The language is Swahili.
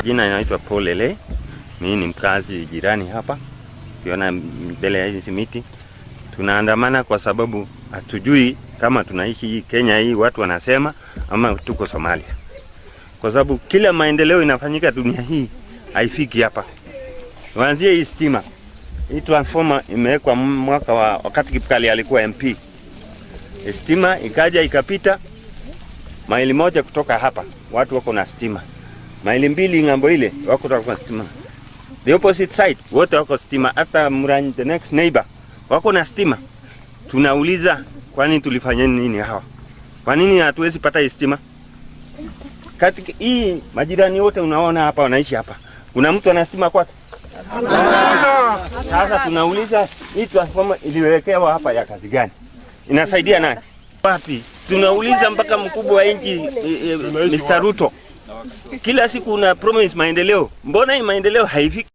Jina inaitwa Polele. Mimi ni mkazi jirani hapa. Ukiona mbele ya hizi miti. Tunaandamana kwa sababu hatujui kama tunaishi Kenya hii watu wanasema ama tuko Somalia. Kwa sababu kila maendeleo inafanyika dunia hii haifiki hapa. Kuanzia hii stima. Hii transformer imewekwa mwaka wa wakati Kipkali alikuwa MP. Stima ikaja ikapita maili moja kutoka hapa. Watu wako na stima. Maili mbili ngambo ile wako na stima. The opposite side wote wako stima. Hata Murani, the next neighbor, wako na stima. Tunauliza kwani tulifanya nini hawa? Kwa nini hatuwezi pata stima? Katika hii majirani wote unaona hapa wanaishi hapa. Kuna mtu ana stima kwake? Sasa tunauliza hii transformer iliwekewa hapa ya kazi gani? Inasaidia nani? Wapi? Tunauliza mpaka mkubwa wa nchi Mr. Ruto. Kila siku una promise maendeleo. Mbona hii maendeleo haifiki?